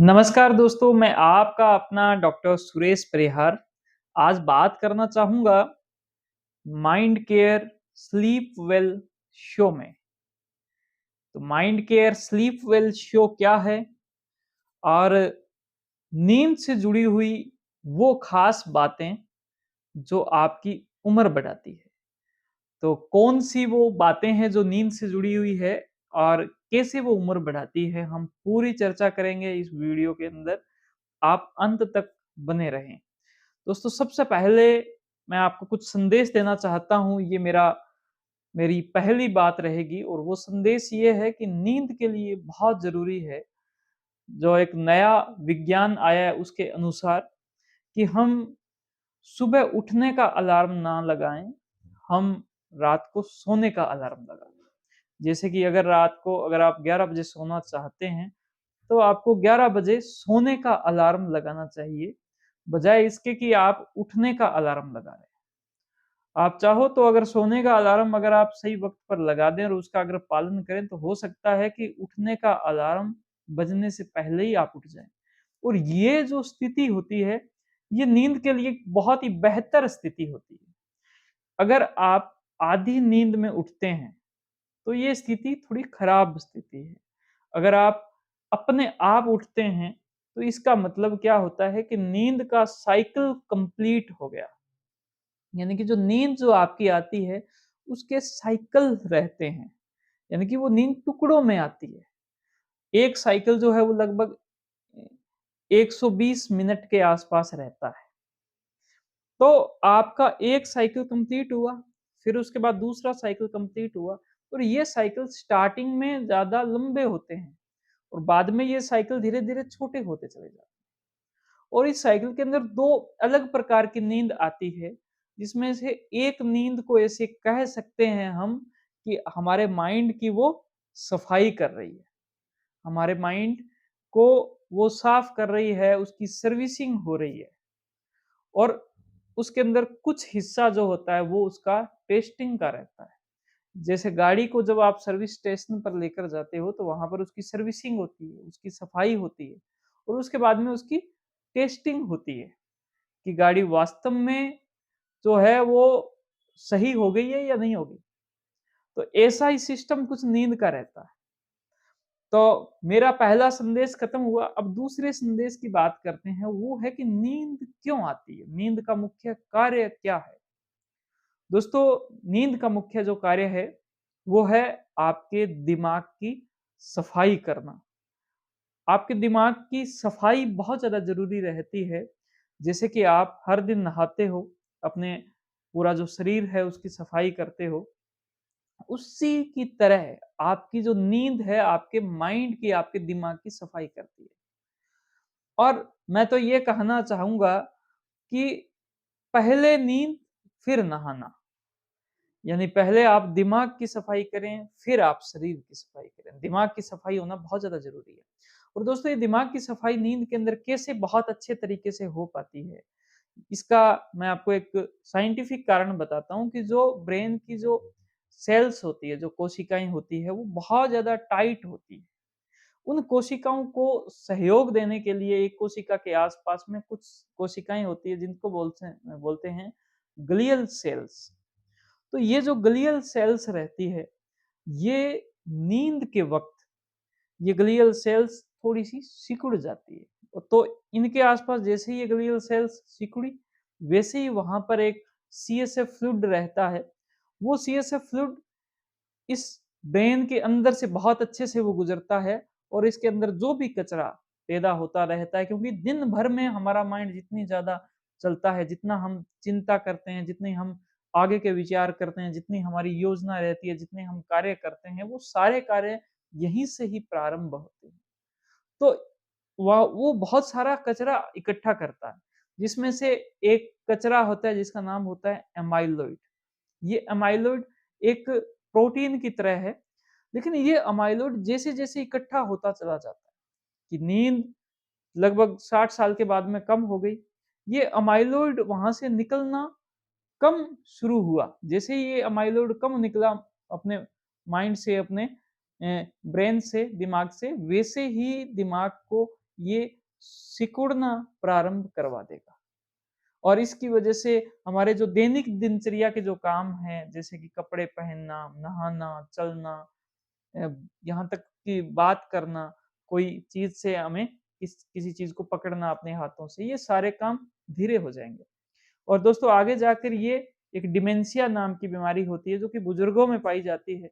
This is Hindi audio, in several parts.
नमस्कार दोस्तों, मैं आपका अपना डॉक्टर सुरेश परिहार आज बात करना चाहूँगा mind care sleep well show में। तो mind care sleep well show क्या है और नींद से जुड़ी हुई वो खास बातें जो आपकी उम्र बढ़ाती है। तो कौन-सी वो बातें हैं जो नींद से जुड़ी हुई है और कैसे वो उम्र बढ़ाती है, हम पूरी चर्चा करेंगे इस वीडियो के अंदर। आप अंत तक बने रहें। दोस्तों सबसे पहले मैं आपको कुछ संदेश देना चाहता हूँ, ये मेरी पहली बात रहेगी और वो संदेश ये है कि नींद के लिए बहुत ज़रूरी है, जो एक नया विज्ञान आया है उसके अनुसार कि हम सुबह उठने का अलार्म ना लगाएँ, हम रात को सोने का अलार्म लगाएँ। जैसे कि अगर आप 11 बजे सोना चाहते हैं, तो आपको 11 बजे सोने का अलार्म लगाना चाहिए, बजाय इसके कि आप उठने का अलार्म लगा रहे हैं। आप चाहो तो अगर सोने का अलार्म अगर आप सही वक़्त पर लगा दें और उसका अगर पालन करें, तो हो सकता है कि उठने का अलार्म बजने से पहले ही आप उठ जाएँ। और ये जो स्थिति होती है, ये नींद के लिए बहुत ही बेहतर स्थिति होती है। अगर आप आधी नींद में उठते हैं, तो ये स्थिति थोड़ी खराब स्थिति है। अगर आप अपने आप उठते हैं, तो इसका मतलब क्या होता है कि नींद का साइकिल कंप्लीट हो गया। यानी कि जो नींद जो आपकी आती है, उसके साइकिल रहते हैं। यानी कि वो नींद टुकड़ों में आती है। एक साइकिल जो है वो लगभग 120 मिनट के आसपास रहता है। तो आपका एक साइकिल कंप्लीट हुआ, फिर उसके बाद दूसरा साइकिल कंप्लीट हुआ और ये साइकिल स्टार्टिंग में ज़्यादा लंबे होते हैं और बाद में ये साइकिल धीरे-धीरे छोटे होते चले जाते हैं। और इस साइकिल के अंदर 2 अलग प्रकार की नींद आती है, जिसमें से एक नींद को ऐसे कह सकते हैं हम कि हमारे माइंड की वो सफाई कर रही है। हमारे माइंड को वो साफ कर रही है, उसकी सर्विसिंग हो रही है और उसके अंदर कुछ हिस्सा जो होता है वो उसका टेस्टिंग का रहता है। जैसे गाड़ी को जब आप सर्विस स्टेशन पर लेकर जाते हो तो वहाँ पर उसकी सर्विसिंग होती है, उसकी सफाई होती है और उसके बाद में उसकी टेस्टिंग होती है कि गाड़ी वास्तव में जो है वो सही हो गई है या नहीं हो गई। तो ऐसा ही सिस्टम कुछ नींद का रहता है। तो मेरा पहला संदेश खत्म हुआ, अब दूसरे संदेश की बात करते हैं, वो है कि नींद क्यों आती है? नींद का मुख्य कार्य क्या है? दोस्तों, नींद का मुख्य जो कार्य है, वो है आपके दिमाग की सफाई करना। आपके दिमाग की सफाई बहुत ज़्यादा ज़रूरी रहती है। जैसे कि आप हर दिन नहाते हो, अपने पूरा जो शरीर है उसकी सफाई करते हो, उसी की तरह आपकी जो नींद है, आपके माइंड की, आपके दिमाग की सफाई करती है। और मैं तो ये कहना चाहूँगा कि पहले नींद, फिर नहाना। यानी पहले आप दिमाग की सफाई करें, फिर आप शरीर की सफाई करें। दिमाग की सफाई होना बहुत ज़्यादा ज़रूरी है। और दोस्तों ये दिमाग की सफाई नींद के अंदर कैसे बहुत अच्छे तरीके से हो पाती है, इसका मैं आपको एक साइंटिफिक कारण बताता हूँ कि जो ब्रेन की जो सेल्स होती है, जो कोशिकाएँ होती है, वो बहुत ज़्यादा टाइट होती है। उन कोशिकाओं को सहयोग देने के लिए एक कोशिका के आस-पास में कुछ कोशिकाएँ होती है जिनको बोलते बोलते हैं ग्लियल सेल्स। तो ये जो ग्लियल सेल्स रहती है, ये नींद के वक़्त ये ग्लियल सेल्स थोड़ी-सी सिकुड़ जाती है। तो इनके आस-पास जैसे ही ये ग्लियल सेल्स सिकुड़ी, वैसे ही वहाँ पर एक सीएसएफ फ्लूइड रहता है। वो सीएसएफ फ्लूइड इस ब्रेन के अंदर से बहुत अच्छे से वो गुज़रता है और इसके अंदर जो भी कचरा पैदा होता रहता है, क्योंकि दिन भर में हमारा माइंड जितनी ज़्यादा चलता है, जितना हम चिंता करते हैं, जितनी हम आगे के विचार करते हैं, जितनी हमारी योजना रहती है, जितने हम कार्य करते हैं, वो सारे कार्य यहीं से ही प्रारंभ होते हैं। तो वो बहुत सारा कचरा इकट्ठा करता है, जिसमें से एक कचरा होता है जिसका नाम होता है एमाइलॉइड। ये अमाइलॉइड एक प्रोटीन की तरह है, लेकिन ये अमाइलॉइड जैसे-जैसे इकट्ठा होता चला जाता है कि नींद लगभग 60 साल के बाद में कम हो गई, ये अमाइलॉइड वहाँ से निकलना कम शुरू हुआ। जैसे ही ये अमाइलॉइड कम निकला अपने माइंड से, अपने ब्रेन से, दिमाग से, वैसे ही दिमाग को ये सिकुड़ना प्रारंभ करवा देगा। और इसकी वजह से हमारे जो दैनिक दिनचर्या के जो काम हैं, जैसे कि कपड़े पहनना, नहाना, चलना, अ, यहाँ तक कि बात करना, कोई चीज़ से हमें किसी चीज़ को पकड़ना अपने हाथों से, ये सारे काम धीरे हो जाएँगे। और दोस्तों आगे जाकर ये एक डिमेंशिया नाम की बीमारी होती है, जो कि बुजुर्गों में पाई जाती है,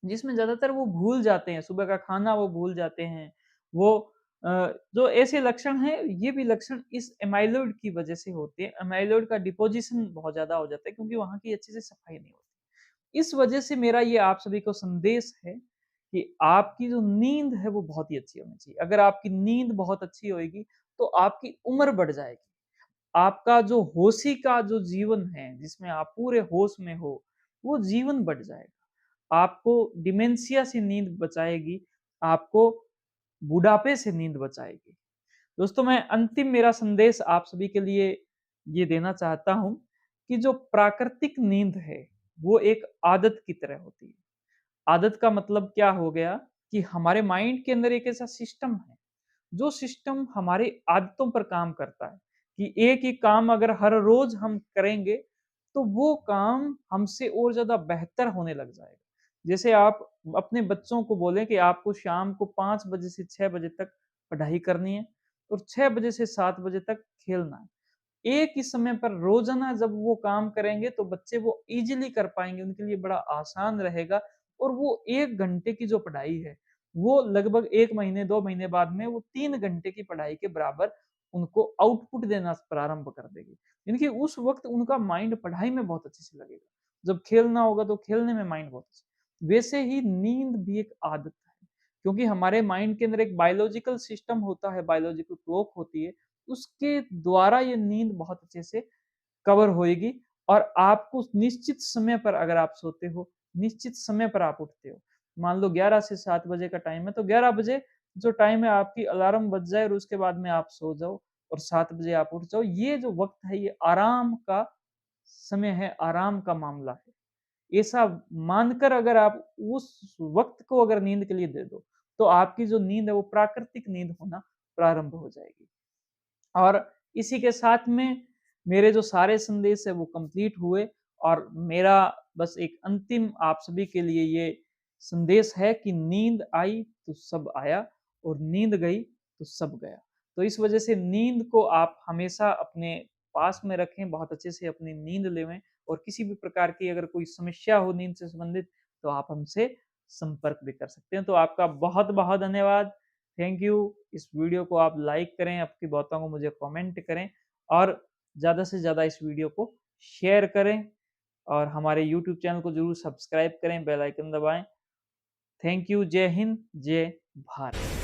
जिसमें ज़्यादातर वो भूल जाते हैं, सुबह का खाना वो भूल जाते हैं। वो जो ऐसे लक्षण हैं, ये भी लक्षण इस एमाइलोइड की वजह से होते हैं। एमाइलोइड का डिपोज़िशन बहुत ज़्यादा हो जाता है क्योंकि वहाँ की अच्छे से सफाई नहीं होती। इस वजह से मेरा ये आप सभी को संदेश है कि आपकी जो नींद है वो बहुत ही अच्छी होनी चाहिए। अगर आपकी नींद बहुत अच्छी होएगी, तो आपकी उम्र बढ़ जाएगी। आपका जो होशी का जो जीवन है, जिसमें आप पूरे होश में हो, वो जीवन बढ़ जाएगा। आपको डिमेंशिया से नींद बचाएगी, आपको बुढ़ापे से नींद बचाएगी। दोस्तों मैं अंतिम मेरा संदेश आप सभी के लिए ये देना चाहता हूँ कि जो प्राकृतिक नींद है, वो एक आदत की तरह होती है। आदत का मतलब क्या हो गया कि हमारे माइंड के अंदर एक ऐसा सिस्टम है, जो सिस्टम हमारी आदतों पर काम करता है कि एक ही काम अगर हर रोज हम करेंगे, तो वो काम हमसे और ज़्यादा बेहतर होने लग जाएगा। जैसे आप अपने बच्चों को बोलें कि आपको शाम को 5 बजे से 6 बजे तक पढ़ाई करनी है और 6 बजे से 7 बजे तक खेलना है। एक ही समय पर रोज़ाना जब वो काम करेंगे तो बच्चे वो ईज़िली कर पाएँगे, उनके लिए बड़ा आसान रहेगा और वो 1 घंटे की जो पढ़ाई है, वो लगभग 1 महीने, 2 महीने बाद में वो 3 घंटे की पढ़ाई के बराबर उनको आउटपुट देना प्रारंभ कर देगी। यानी कि उस वक़्त उनका माइंड पढ़ाई में बहुत अच्छे से लगेगा। जब खेलना होगा तो खेलने में माइंड बहुत अच्छे वैसे ही नींद भी एक आदत है, क्योंकि हमारे माइंड के अंदर एक बायोलॉजिकल सिस्टम होता है, बायोलॉजिकल क्लॉक होती है, उसके द्वारा ये नींद बहुत अच्छे से कवर होएगी और आपको निश्चित समय पर अगर आप सोते हो, निश्चित समय पर आप उठते हो। मान लो 11 से 7 बजे का टाइम है, तो 11 बजे जो टाइम है आपकी अलार्म बज जाए और उसके बाद में आप सो जाओ और 7 बजे आप उठ जाओ। ये जो वक़्त है ये आराम का समय है, आराम का मामला है। ऐसा मानकर अगर आप उस वक़्त को अगर नींद के लिए दे दो, तो आपकी जो नींद है वो प्राकृतिक नींद होना प्रारंभ हो जाएगी। और इसी के साथ में मेरे जो सारे संदेश है वो कंप्लीट हुए और मेरा बस एक अंतिम आप सभी के लिए ये संदेश है कि नींद आई तो सब आया और नींद गई तो सब गया। तो इस वजह से नींद को आप हमेशा अपने पास में रखें, बहुत अच्छे से अपनी नींद लेवें और किसी भी प्रकार की अगर कोई समस्या हो नींद से संबंधित तो आप हमसे संपर्क भी कर सकते हैं। तो आपका बहुत-बहुत धन्यवाद। Thank you. इस वीडियो को आप लाइक करें, आपकी बातों को मुझे कमेंट करें और ज़्यादा से ज़्यादा इस वीडियो को शेयर करें और हमारे यूट्यूब चैनल को ज़रूर सब्सक्राइब करें, बेल आइकन दबाएँ। Thank you. जय हिंद, जय भारत।